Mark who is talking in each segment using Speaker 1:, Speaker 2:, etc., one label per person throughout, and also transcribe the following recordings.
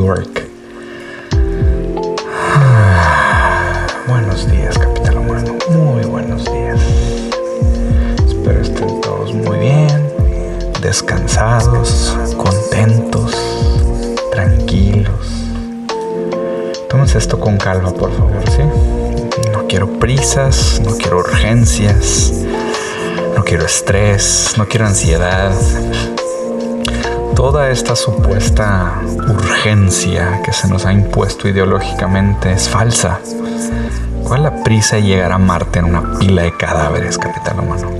Speaker 1: York. Buenos días, capital humano. Muy buenos días. Espero estén todos muy bien, descansados, contentos, tranquilos. Tómense esto con calma, por favor, ¿sí? No quiero prisas, no quiero urgencias, no quiero estrés, no quiero ansiedad. Toda esta supuesta urgencia que se nos ha impuesto ideológicamente es falsa. ¿Cuál es la prisa de llegar a Marte en una pila de cadáveres, capital humano?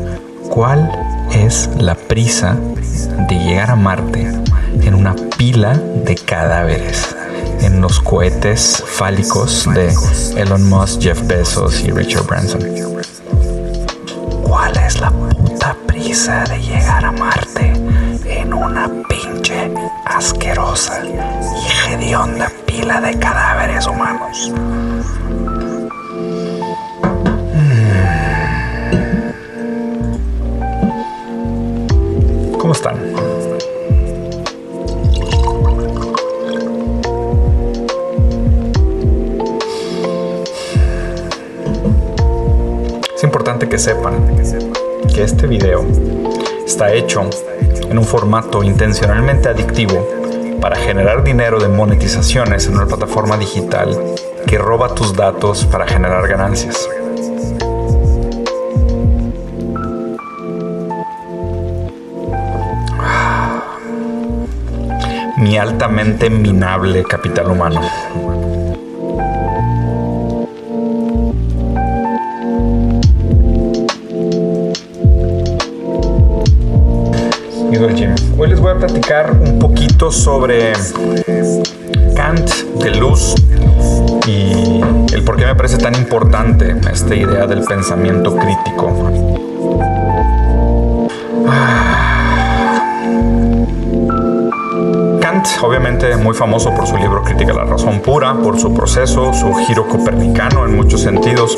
Speaker 1: ¿Cuál es la prisa de llegar a Marte en una pila de cadáveres? En los cohetes fálicos de Elon Musk, Jeff Bezos y Richard Branson. ¿Cuál es la puta prisa de llegar a Marte en una pinche asquerosa y hedionda pila de cadáveres humanos? ¿Cómo están? Es importante que sepan que este video está hecho en un formato intencionalmente adictivo para generar dinero de monetizaciones en una plataforma digital que roba tus datos para generar ganancias. Mi altamente minable capital humano. Hoy les voy a platicar un poquito sobre Kant, Deleuze y el por qué me parece tan importante esta idea del pensamiento crítico. Kant, obviamente muy famoso por su libro Crítica a la razón pura, por su proceso, su giro copernicano en muchos sentidos,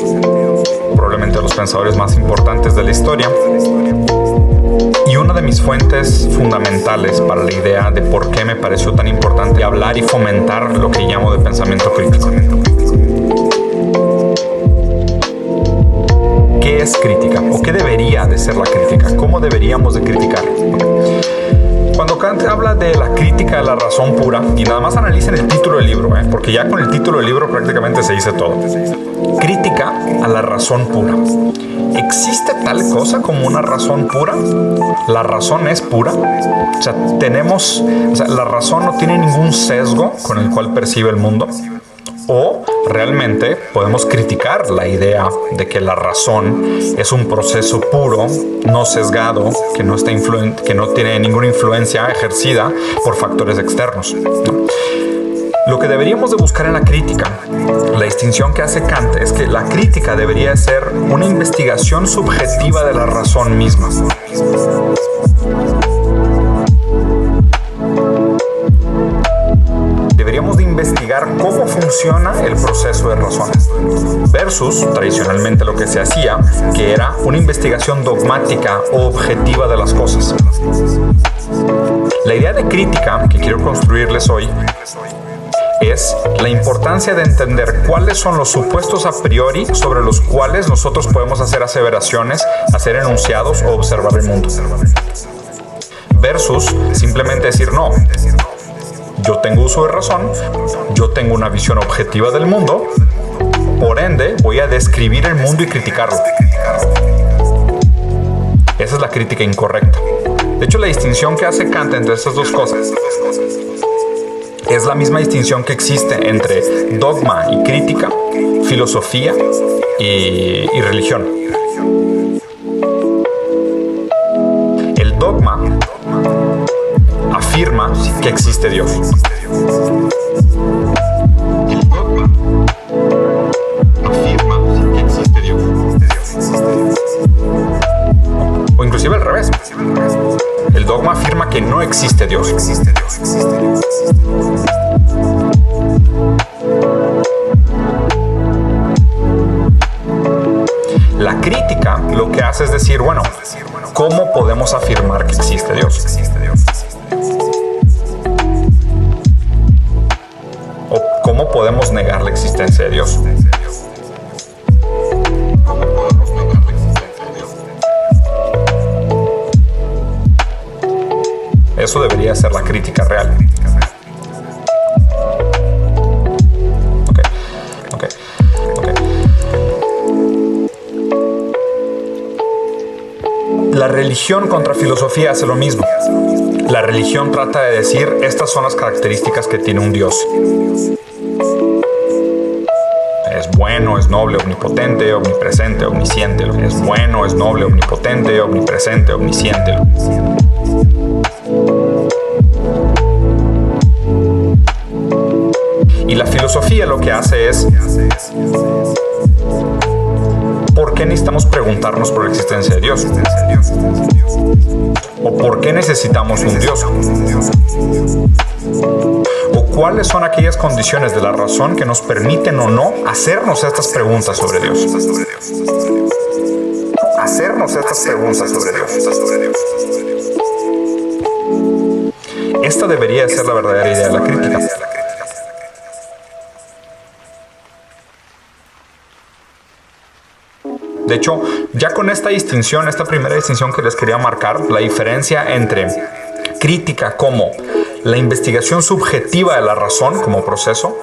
Speaker 1: probablemente de los pensadores más importantes de la historia. Y una de mis fuentes fundamentales para la idea de por qué me pareció tan importante hablar y fomentar lo que llamo de pensamiento crítico. ¿Qué es crítica? ¿O qué debería de ser la crítica? ¿Cómo deberíamos de criticar? Cuando Kant habla de la crítica de la razón pura, y nada más analicen el título del libro, porque ya con el título del libro prácticamente se dice todo. Crítica a la razón pura. ¿Existe tal cosa como una razón pura? ¿La razón es pura? O sea, la razón no tiene ningún sesgo con el cual percibe el mundo. ¿O realmente podemos criticar la idea de que la razón es un proceso puro, no sesgado, que no tiene ninguna influencia ejercida por factores externos? Lo que deberíamos de buscar en la crítica, la distinción que hace Kant, es que la crítica debería ser una investigación subjetiva de la razón misma. Deberíamos de investigar cómo funciona el proceso de razón, versus tradicionalmente lo que se hacía, que era una investigación dogmática o objetiva de las cosas. La idea de crítica que quiero construirles hoy es la importancia de entender cuáles son los supuestos a priori sobre los cuales nosotros podemos hacer aseveraciones, hacer enunciados o observar el mundo, versus simplemente decir no. Yo tengo uso de razón, yo tengo una visión objetiva del mundo, por ende voy a describir el mundo y criticarlo. Esa es la crítica incorrecta. De hecho, la distinción que hace Kant entre estas dos cosas es la misma distinción que existe entre dogma y crítica, filosofía y religión. El dogma afirma que existe Dios. El dogma afirma que existe Dios. O inclusive al revés. El dogma afirma que no existe Dios. La crítica lo que hace es decir, bueno, ¿cómo podemos afirmar que existe Dios? existencia de Dios. Eso debería ser la crítica real. La religión contra filosofía hace lo mismo. La religión trata de decir, estas son las características que tiene un Dios. Es bueno, es noble, omnipotente, omnipresente, omnisciente. Es bueno, es noble, omnipotente, omnipresente, omnisciente. Y la filosofía lo que hace es, ¿por qué necesitamos preguntarnos por la existencia de Dios? ¿O por qué necesitamos un Dios? ¿O cuáles son aquellas condiciones de la razón que nos permiten o no hacernos estas preguntas sobre Dios? Hacernos estas preguntas sobre Dios. Esta debería de ser la verdadera idea de la crítica. De hecho, ya con esta distinción, esta primera distinción que les quería marcar, la diferencia entre crítica como la investigación subjetiva de la razón como proceso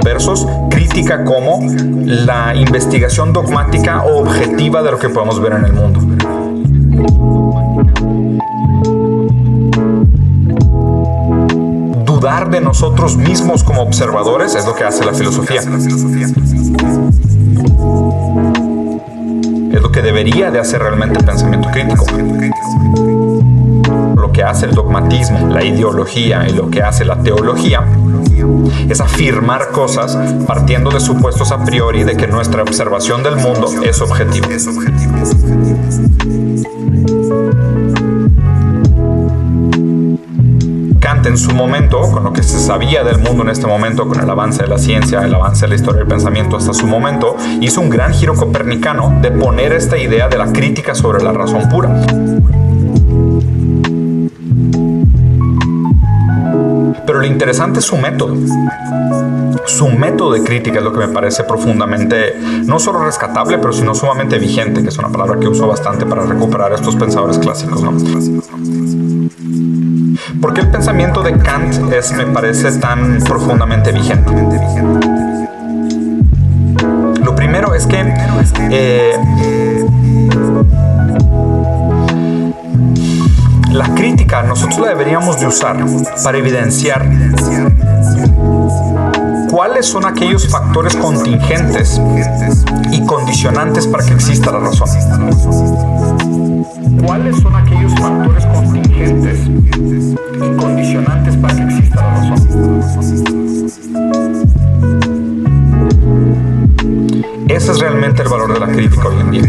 Speaker 1: versus crítica como la investigación dogmática o objetiva de lo que podemos ver en el mundo. Dudar de nosotros mismos como observadores es lo que hace la filosofía. Es lo que debería de hacer realmente el pensamiento crítico. Lo que hace el dogmatismo, la ideología y lo que hace la teología es afirmar cosas partiendo de supuestos a priori de que nuestra observación del mundo es objetiva. Kant en su momento, con lo que se sabía del mundo en este momento, con el avance de la ciencia, el avance de la historia del pensamiento hasta su momento, hizo un gran giro copernicano de poner esta idea de la crítica sobre la razón pura. Pero lo interesante es su método. Su método de crítica es lo que me parece profundamente, no solo rescatable, pero sino sumamente vigente, que es una palabra que uso bastante para recuperar a estos pensadores clásicos, ¿no? ¿Por qué el pensamiento de Kant me parece tan profundamente vigente? Lo primero es que la crítica nosotros la deberíamos de usar para evidenciar cuáles son aquellos factores contingentes y condicionantes para que exista la razón. ¿Cuáles son aquellos factores contingentes y condicionantes para que exista la razón? Ese es realmente el valor de la crítica hoy en día.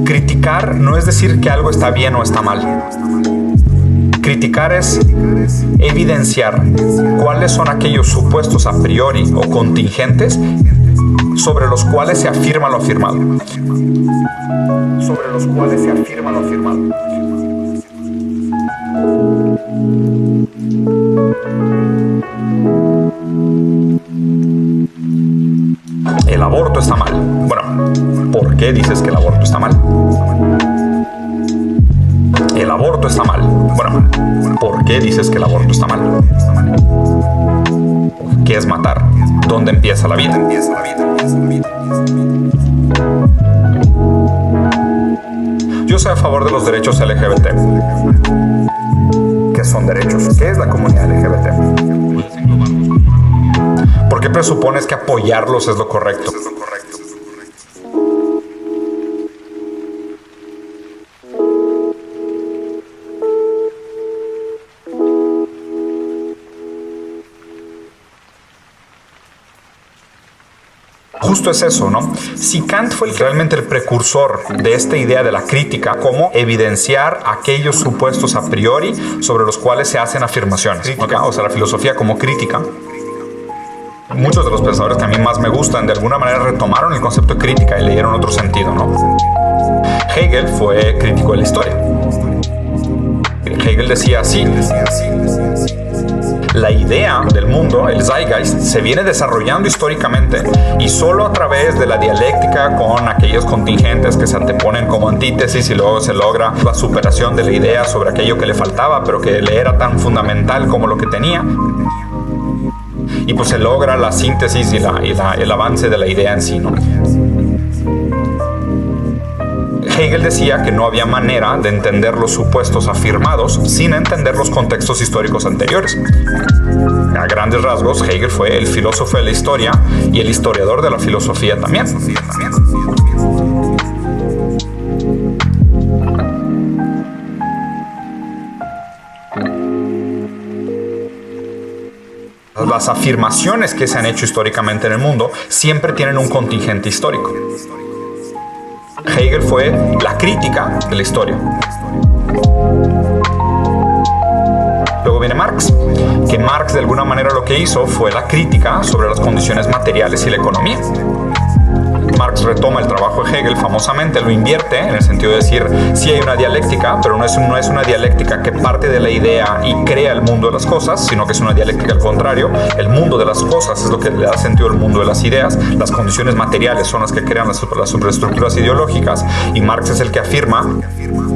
Speaker 1: Criticar no es decir que algo está bien o está mal. Criticar es evidenciar cuáles son aquellos supuestos a priori o contingentes sobre los cuales se afirma lo afirmado. Sobre los cuales se afirma lo afirmado. El aborto está mal. Bueno, ¿por qué dices que el aborto está mal? El aborto está mal. Bueno, ¿por qué dices que el aborto está mal? ¿Qué es matar? ¿Dónde empieza la vida? Yo soy a favor de los derechos LGBT. ¿Qué son derechos? ¿Qué es la comunidad LGBT? ¿Por qué presupones que apoyarlos es lo correcto? Justo es eso, ¿no? Si Kant fue realmente el precursor de esta idea de la crítica, como evidenciar aquellos supuestos a priori sobre los cuales se hacen afirmaciones, ¿okay? O sea, la filosofía como crítica. Muchos de los pensadores que a mí más me gustan, de alguna manera retomaron el concepto de crítica y le dieron otro sentido, ¿no? Hegel fue crítico de la historia. Hegel decía así: la idea del mundo, el Zeitgeist, se viene desarrollando históricamente y solo a través de la dialéctica con aquellos contingentes que se anteponen como antítesis y luego se logra la superación de la idea sobre aquello que le faltaba pero que le era tan fundamental como lo que tenía, y pues se logra la síntesis y el avance de la idea en sí, ¿no? Hegel decía que no había manera de entender los supuestos afirmados sin entender los contextos históricos anteriores. A grandes rasgos, Hegel fue el filósofo de la historia y el historiador de la filosofía también. Las afirmaciones que se han hecho históricamente en el mundo siempre tienen un contingente histórico. Hegel fue la crítica de la historia. Luego viene Marx, que Marx de alguna manera lo que hizo fue la crítica sobre las condiciones materiales y la economía. Marx retoma el trabajo de Hegel famosamente, lo invierte en el sentido de decir sí hay una dialéctica, pero no es una dialéctica que parte de la idea y crea el mundo de las cosas, sino que es una dialéctica al contrario. El mundo de las cosas es lo que le da sentido al mundo de las ideas, las condiciones materiales son las que crean las superestructuras ideológicas, y Marx es el que afirma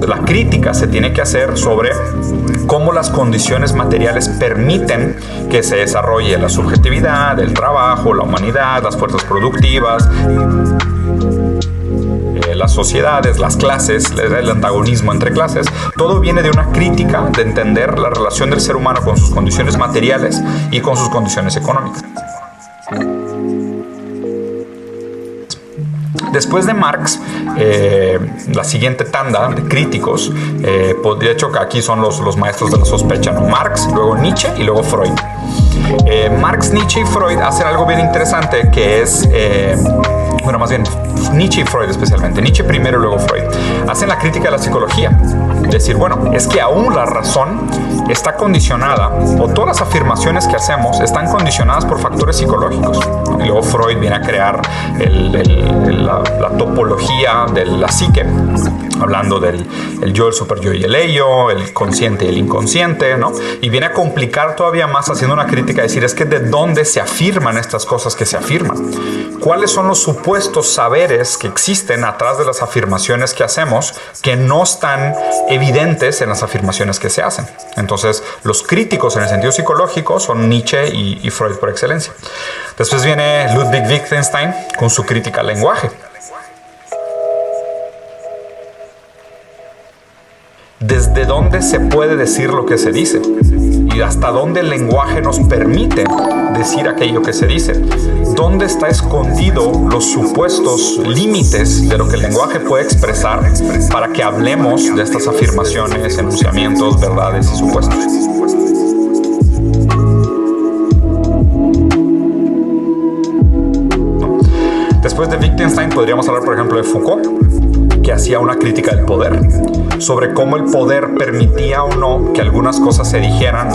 Speaker 1: la crítica se tiene que hacer sobre cómo las condiciones materiales permiten que se desarrolle la subjetividad, el trabajo, la humanidad, las fuerzas productivas, las sociedades, las clases, el antagonismo entre clases. Todo viene de una crítica de entender la relación del ser humano con sus condiciones materiales y con sus condiciones económicas. Después de Marx, la siguiente tanda de críticos, de hecho aquí son los maestros de la sospecha, ¿no? Marx, luego Nietzsche y luego Freud. Marx, Nietzsche y Freud hacen algo bien interesante que es, bueno, más bien Nietzsche y Freud especialmente, Nietzsche primero y luego Freud, hacen la crítica de la psicología. Decir, bueno, es que aún la razón está condicionada, o todas las afirmaciones que hacemos están condicionadas por factores psicológicos, ¿no? Y luego Freud viene a crear la topología de la psique, hablando del yo, el superyo y el ello, el consciente y el inconsciente, ¿no? Y viene a complicar todavía más haciendo una crítica, decir, es que de dónde se afirman estas cosas que se afirman. ¿Cuáles son los supuestos saberes que existen atrás de las afirmaciones que hacemos que no están evidentes en las afirmaciones que se hacen? Entonces, los críticos en el sentido psicológico son Nietzsche y Freud por excelencia. Después viene Ludwig Wittgenstein con su crítica al lenguaje. ¿Desde dónde se puede decir lo que se dice? ¿Y hasta dónde el lenguaje nos permite decir aquello que se dice? ¿Dónde está escondido los supuestos límites de lo que el lenguaje puede expresar para que hablemos de estas afirmaciones, enunciamientos, verdades y supuestos? Después de Wittgenstein podríamos hablar, por ejemplo, de Foucault, que hacía una crítica del poder, sobre cómo el poder permitía o no que algunas cosas se dijeran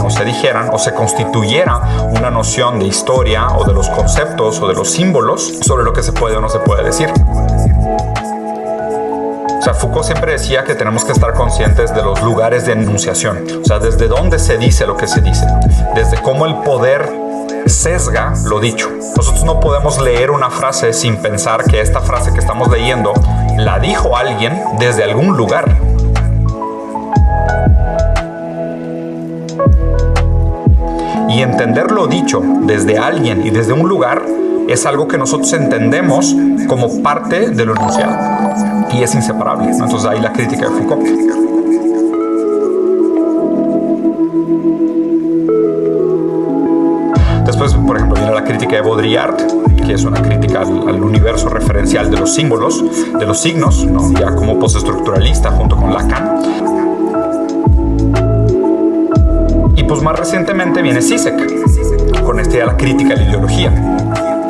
Speaker 1: o se constituyera una noción de historia o de los conceptos o de los símbolos sobre lo que se puede o no se puede decir. O sea, Foucault siempre decía que tenemos que estar conscientes de los lugares de enunciación, o sea, desde dónde se dice lo que se dice, desde cómo el poder sesga lo dicho. Nosotros no podemos leer una frase sin pensar que esta frase que estamos leyendo la dijo alguien desde algún lugar. Y entender lo dicho desde alguien y desde un lugar es algo que nosotros entendemos como parte de lo enunciado y es inseparable, ¿no? Entonces ahí la crítica de Foucault. Después, por ejemplo, viene la crítica de Baudrillard, que es una crítica al universo referencial de los símbolos, de los signos, ¿no? Ya como postestructuralista junto con Lacan. Y pues más recientemente viene Zizek, con esta idea de la crítica a la ideología.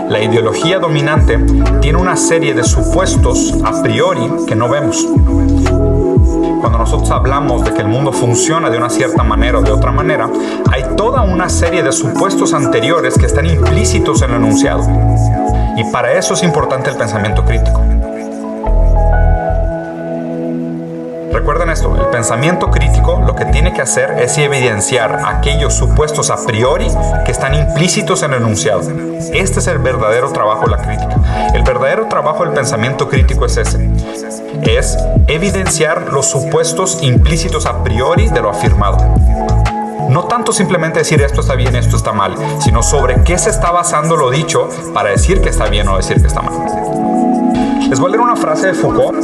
Speaker 1: La ideología dominante tiene una serie de supuestos a priori que no vemos. Cuando nosotros hablamos de que el mundo funciona de una cierta manera o de otra manera, hay toda una serie de supuestos anteriores que están implícitos en lo enunciado. Y para eso es importante el pensamiento crítico. Recuerden esto, el pensamiento crítico lo que tiene que hacer es evidenciar aquellos supuestos a priori que están implícitos en el enunciado. Este es el verdadero trabajo de la crítica. El verdadero trabajo del pensamiento crítico es ese. Es evidenciar los supuestos implícitos a priori de lo afirmado. No tanto simplemente decir esto está bien, esto está mal, sino sobre qué se está basando lo dicho para decir que está bien o decir que está mal. Les voy a leer una frase de Foucault.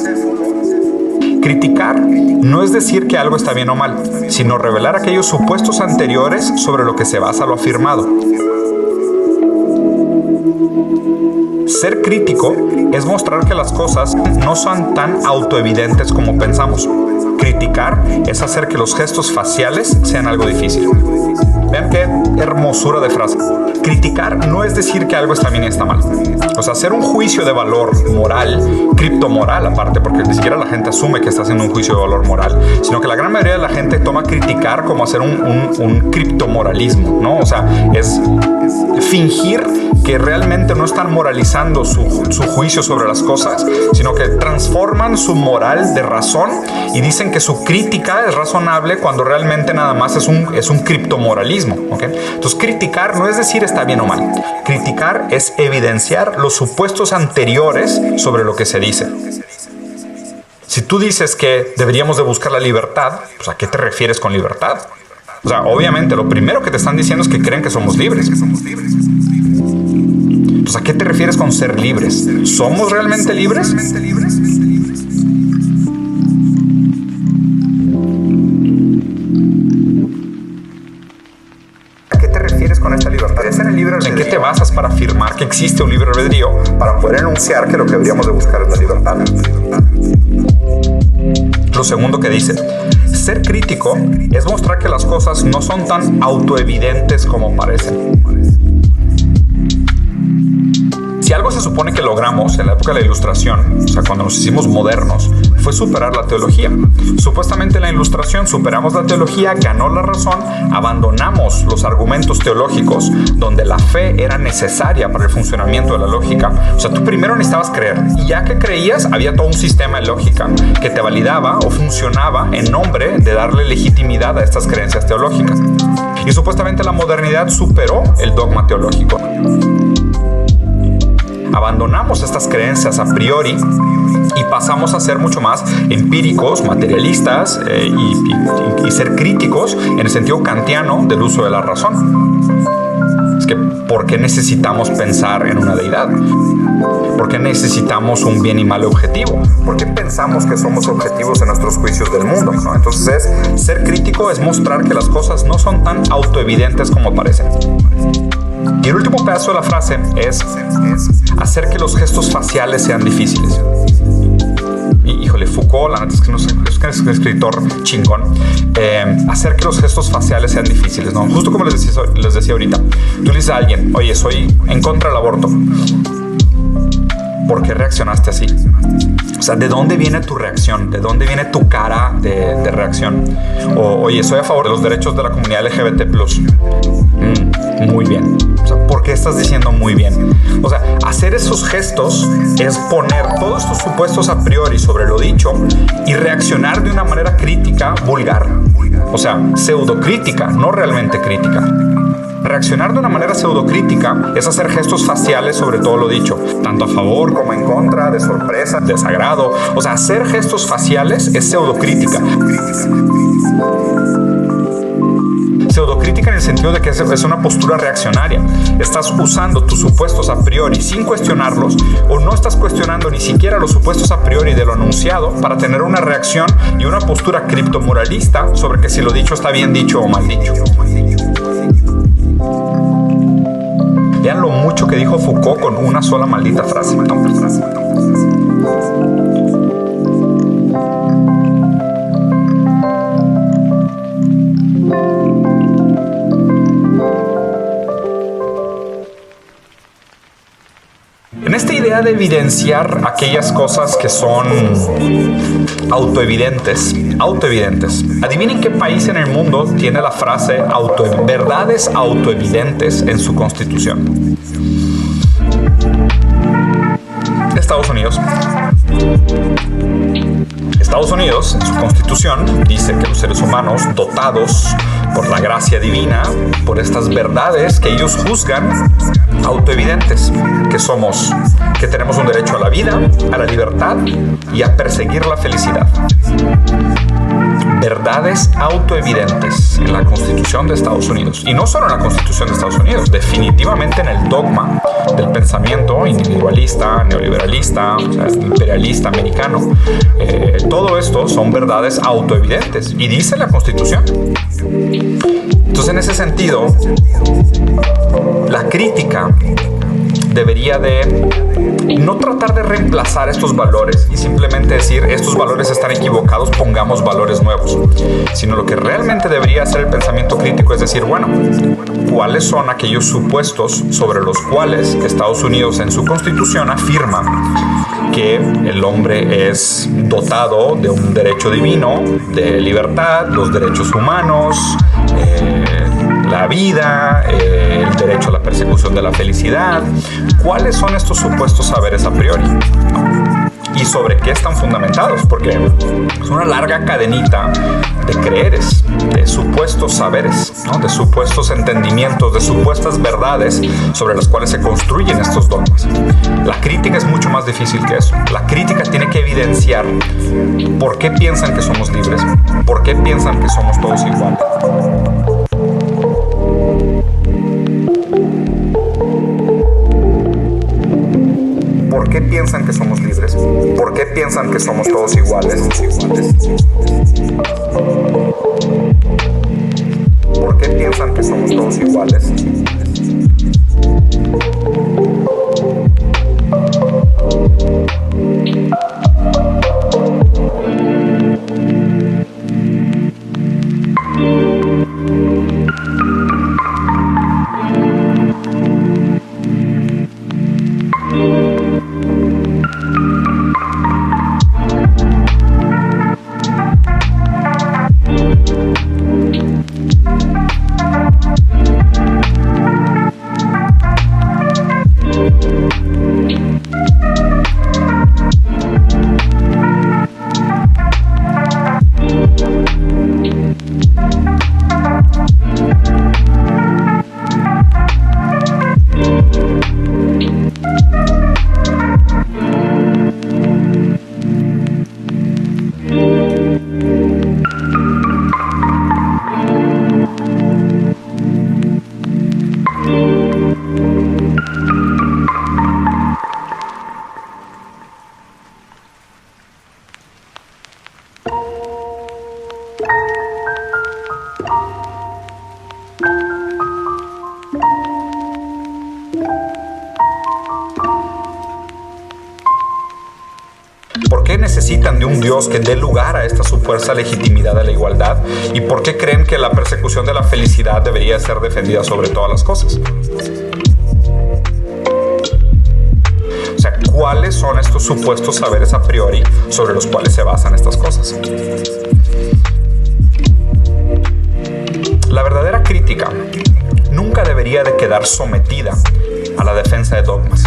Speaker 1: Criticar no es decir que algo está bien o mal, sino revelar aquellos supuestos anteriores sobre lo que se basa lo afirmado. Ser crítico es mostrar que las cosas no son tan autoevidentes como pensamos. Criticar es hacer que los gestos faciales sean algo difícil. Vean qué hermosura de frase. Criticar no es decir que algo está bien y está mal. O sea, hacer un juicio de valor moral, criptomoral aparte, porque ni siquiera la gente asume que está haciendo un juicio de valor moral, sino que la gran mayoría de la gente toma criticar como hacer un criptomoralismo, ¿no? O sea, es fingir que realmente no están moralizando su juicio sobre las cosas, sino que transforman su moral de razón y dicen que su crítica es razonable cuando realmente nada más es un criptomoralismo, ¿ok? Entonces, criticar no es decir está bien o mal. Criticar es evidenciar los supuestos anteriores sobre lo que se dice. Si tú dices que deberíamos de buscar la libertad, pues ¿a qué te refieres con libertad? O sea, obviamente lo primero que te están diciendo es que creen que somos libres. Entonces, ¿a qué te refieres con ser libres? ¿Somos realmente libres? ¿En qué te basas para afirmar que existe un libre albedrío para poder enunciar que lo que deberíamos de buscar es la libertad? Lo segundo que dice, ser crítico es mostrar que las cosas no son tan autoevidentes como parecen. Si algo se supone que logramos en la época de la Ilustración, o sea, cuando nos hicimos modernos, fue superar la teología. Supuestamente en la Ilustración superamos la teología, ganó la razón, abandonamos los argumentos teológicos donde la fe era necesaria para el funcionamiento de la lógica. O sea, tú primero necesitabas creer y ya que creías había todo un sistema de lógica que te validaba o funcionaba en nombre de darle legitimidad a estas creencias teológicas. Y supuestamente la modernidad superó el dogma teológico. Abandonamos estas creencias a priori y pasamos a ser mucho más empíricos, materialistas y ser críticos en el sentido kantiano del uso de la razón. Es que, ¿por qué necesitamos pensar en una deidad? ¿Por qué necesitamos un bien y mal objetivo? ¿Por qué pensamos que somos objetivos en nuestros juicios del mundo, ¿no? Entonces, ser crítico es mostrar que las cosas no son tan autoevidentes como parecen. Y el último pedazo de la frase es hacer que los gestos faciales sean difíciles. Y, híjole, Foucault, la neta es que es un escritor chingón. Hacer que los gestos faciales sean difíciles, ¿no? Justo como les decía ahorita. Tú le dices a alguien, oye, soy en contra del aborto. ¿Por qué reaccionaste así? O sea, ¿de dónde viene tu reacción? ¿De dónde viene tu cara de reacción? O, oye, soy a favor de los derechos de la comunidad LGBT+. Muy bien. O sea, ¿por qué estás diciendo muy bien? O sea, hacer esos gestos es poner todos tus supuestos a priori sobre lo dicho y reaccionar de una manera crítica, vulgar. O sea, pseudocrítica, no realmente crítica. Reaccionar de una manera pseudocrítica es hacer gestos faciales sobre todo lo dicho, tanto a favor como en contra, de sorpresa, desagrado. O sea, hacer gestos faciales es pseudocrítica. Pseudocrítica en el sentido de que es una postura reaccionaria. Estás usando tus supuestos a priori sin cuestionarlos, o no estás cuestionando ni siquiera los supuestos a priori de lo anunciado para tener una reacción y una postura criptomoralista sobre que si lo dicho está bien dicho o mal dicho. Vean lo mucho que dijo Foucault con una sola maldita frase. En esta idea de evidenciar aquellas cosas que son autoevidentes, adivinen qué país en el mundo tiene la frase verdades autoevidentes en su constitución. Estados Unidos. Estados Unidos, en su constitución, dice que los seres humanos, dotados por la gracia divina, por estas verdades que ellos juzgan autoevidentes, que tenemos un derecho a la vida, a la libertad y a perseguir la felicidad. Verdades autoevidentes en la Constitución de Estados Unidos. Y no solo en la Constitución de Estados Unidos, definitivamente en el dogma del pensamiento individualista, neoliberalista, o sea, imperialista americano. Todo esto son verdades autoevidentes y dice la Constitución. Entonces, en ese sentido, la crítica debería de no tratar de reemplazar estos valores y simplemente decir estos valores están equivocados, pongamos valores nuevos, sino lo que realmente debería hacer el pensamiento crítico es decir, bueno, ¿cuáles son aquellos supuestos sobre los cuales Estados Unidos en su constitución afirma que el hombre es dotado de un derecho divino, de libertad, los derechos humanos, la vida, el derecho a la persecución de la felicidad? ¿Cuáles son estos supuestos saberes a priori? ¿Y sobre qué están fundamentados? Porque es una larga cadenita de creeres, de supuestos saberes, ¿no? De supuestos entendimientos, de supuestas verdades sobre las cuales se construyen estos dogmas. La crítica es mucho más difícil que eso. La crítica tiene que evidenciar por qué piensan que somos libres, por qué piensan que somos todos iguales. ¿Por qué piensan que somos libres? ¿Por qué piensan que somos todos iguales? ¿Por qué piensan que somos todos iguales? ¿Por qué necesitan de un Dios que dé lugar a esta supuesta legitimidad de la igualdad? ¿Y por qué creen que la persecución de la felicidad debería ser defendida sobre todas las cosas? O sea, ¿cuáles son estos supuestos saberes a priori sobre los cuales se basan estas cosas? La verdadera crítica nunca debería de quedar sometida a la defensa de dogmas.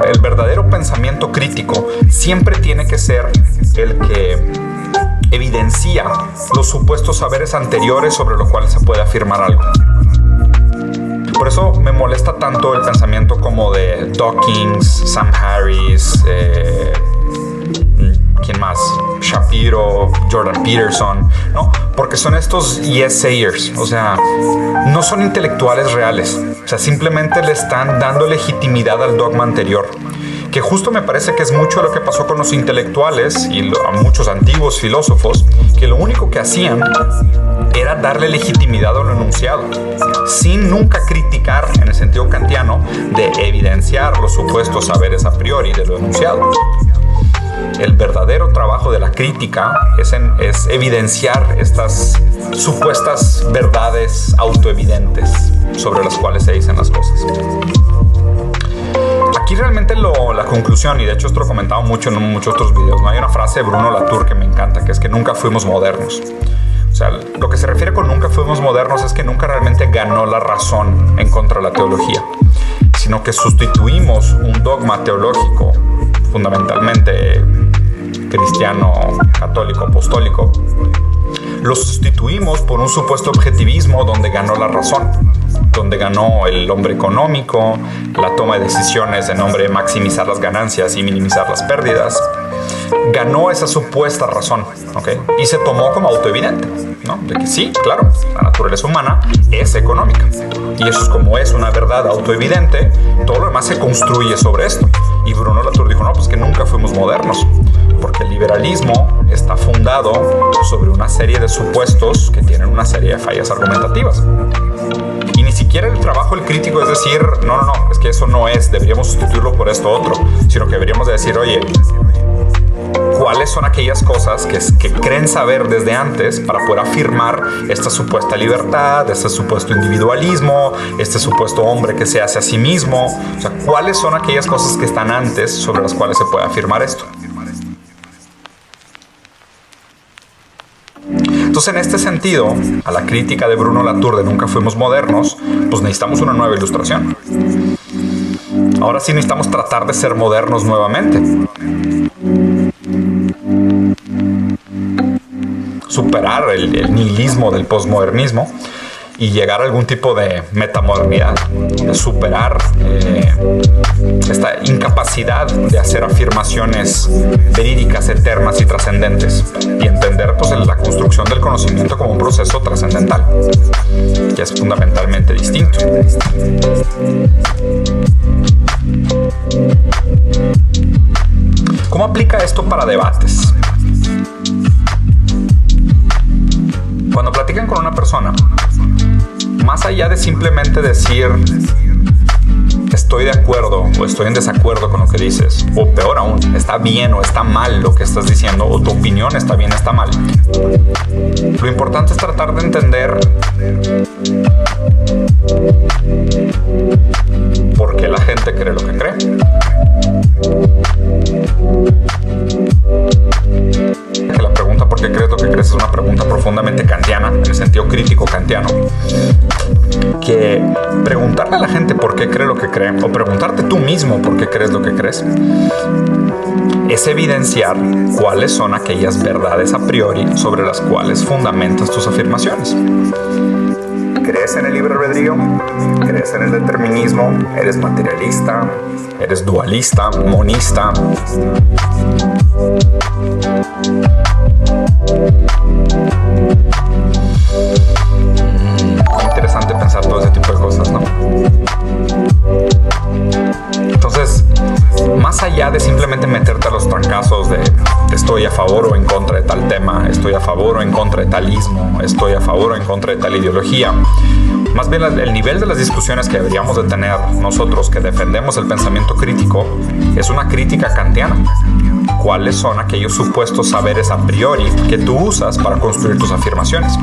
Speaker 1: El verdadero pensamiento crítico siempre tiene que ser el que evidencia los supuestos saberes anteriores sobre los cuales se puede afirmar algo. Por eso me molesta tanto el pensamiento como de Dawkins, Sam Harris, ¿quién más? Shapiro, Jordan Peterson, ¿no? Porque son estos yes-sayers, o sea, no son intelectuales reales, o sea, simplemente le están dando legitimidad al dogma anterior, que justo me parece que es mucho lo que pasó con los intelectuales y a muchos antiguos filósofos, que lo único que hacían era darle legitimidad a lo enunciado, sin nunca criticar, en el sentido kantiano, de evidenciar los supuestos saberes a priori de lo enunciado. El verdadero trabajo de la crítica es evidenciar estas supuestas verdades autoevidentes sobre las cuales se dicen las cosas. Aquí realmente la conclusión, y de hecho esto lo he comentado mucho en muchos otros videos, ¿no? Hay una frase de Bruno Latour que me encanta, que es que nunca fuimos modernos. O sea, lo que se refiere con nunca fuimos modernos es que nunca realmente ganó la razón en contra de la teología, sino que sustituimos un dogma teológico fundamentalmente cristiano, católico, apostólico, lo sustituimos por un supuesto objetivismo donde ganó la razón, donde ganó el hombre económico, la toma de decisiones en nombre de maximizar las ganancias y minimizar las pérdidas. Ganó esa supuesta razón, ¿ok? Y se tomó como autoevidente, ¿no? De que sí, claro, la naturaleza humana es económica. Y eso es como es una verdad autoevidente, todo lo demás se construye sobre esto. Y Bruno Latour dijo, no, pues que nunca fuimos modernos, porque el liberalismo está fundado sobre una serie de supuestos que tienen una serie de fallas argumentativas. Y ni siquiera el trabajo del crítico es decir, no, es que eso no es, deberíamos sustituirlo por esto otro, sino que deberíamos de decir, oye, ¿cuáles son aquellas cosas que creen saber desde antes para poder afirmar esta supuesta libertad, este supuesto individualismo, este supuesto hombre que se hace a sí mismo? O sea, ¿cuáles son aquellas cosas que están antes sobre las cuales se puede afirmar esto? Entonces, en este sentido, a la crítica de Bruno Latour de Nunca Fuimos Modernos, pues necesitamos una nueva ilustración. Ahora sí necesitamos tratar de ser modernos nuevamente. Superar el nihilismo del posmodernismo y llegar a algún tipo de metamodernidad, de superar esta incapacidad de hacer afirmaciones verídicas, eternas y trascendentes, y entender pues, la construcción del conocimiento como un proceso trascendental, que es fundamentalmente distinto. ¿Cómo aplica esto para debates? Cuando platican con una persona, más allá de simplemente decir estoy de acuerdo o estoy en desacuerdo con lo que dices, o peor aún, está bien o está mal lo que estás diciendo, o tu opinión está bien o está mal, lo importante es tratar de entender por qué la gente cree lo que cree. Que la pregunta ¿por qué crees lo que crees? Es una pregunta profundamente kantiana, en el sentido crítico kantiano. Que preguntarle a la gente por qué cree lo que cree, o preguntarte tú mismo por qué crees lo que crees, es evidenciar cuáles son aquellas verdades a priori sobre las cuales fundamentas tus afirmaciones. ¿Crees en el libre albedrío? ¿Crees en el determinismo? ¿Eres materialista? ¿Eres dualista? ¿Monista? Interesante pensar todo ese tipo de cosas, ¿no? Entonces, más allá de simplemente meterte a los trancazos de estoy a favor o en contra de tal tema, estoy a favor o en contra de tal ismo, estoy a favor o en contra de tal ideología, más bien el nivel de las discusiones que deberíamos de tener nosotros que defendemos el pensamiento crítico es una crítica kantiana. ¿Cuáles son aquellos supuestos saberes a priori que tú usas para construir tus afirmaciones?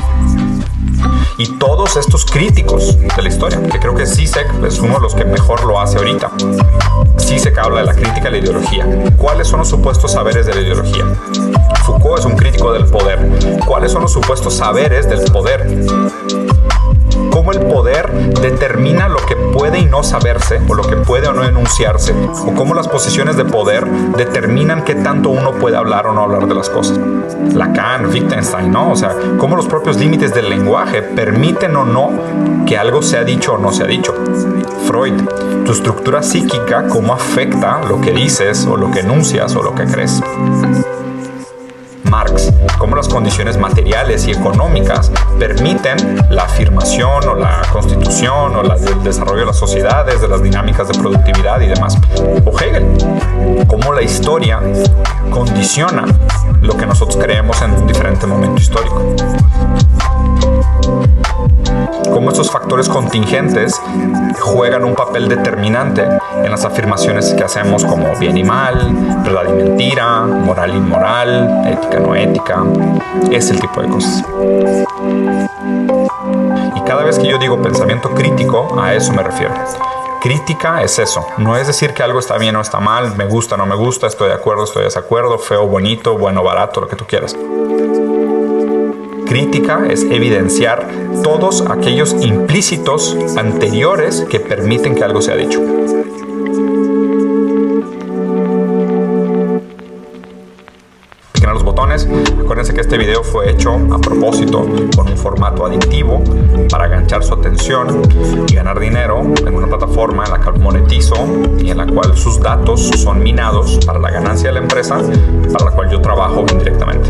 Speaker 1: Y todos estos críticos de la historia, que creo que Zizek es uno de los que mejor lo hace ahorita. Zizek habla de la crítica de la ideología. ¿Cuáles son los supuestos saberes de la ideología? Foucault es un crítico del poder. ¿Cuáles son los supuestos saberes del poder? Cómo el poder determina lo que puede y no saberse, o lo que puede o no enunciarse, o cómo las posiciones de poder determinan qué tanto uno puede hablar o no hablar de las cosas. Lacan, Wittgenstein, ¿no? O sea, cómo los propios límites del lenguaje permiten o no que algo sea dicho o no sea dicho. Freud, tu estructura psíquica, cómo afecta lo que dices, o lo que enuncias, o lo que crees. Marx, cómo las condiciones materiales y económicas permiten la afirmación o la constitución o el desarrollo de las sociedades, de las dinámicas de productividad y demás. O Hegel, cómo la historia condiciona lo que nosotros creemos en un diferente momento histórico. Cómo estos factores contingentes juegan un papel determinante en las afirmaciones que hacemos como bien y mal, verdad y mentira, moral y inmoral, ética no ética, es el tipo de cosas. Y cada vez que yo digo pensamiento crítico, a eso me refiero. Crítica es eso, no es decir que algo está bien o está mal, me gusta o no me gusta, estoy de acuerdo, estoy de desacuerdo, feo, bonito, bueno, barato, lo que tú quieras. Crítica es evidenciar todos aquellos implícitos anteriores que permiten que algo sea dicho. botones. Acuérdense que este video fue hecho a propósito con un formato adictivo para enganchar su atención y ganar dinero en una plataforma en la cual monetizo y en la cual sus datos son minados para la ganancia de la empresa para la cual yo trabajo indirectamente.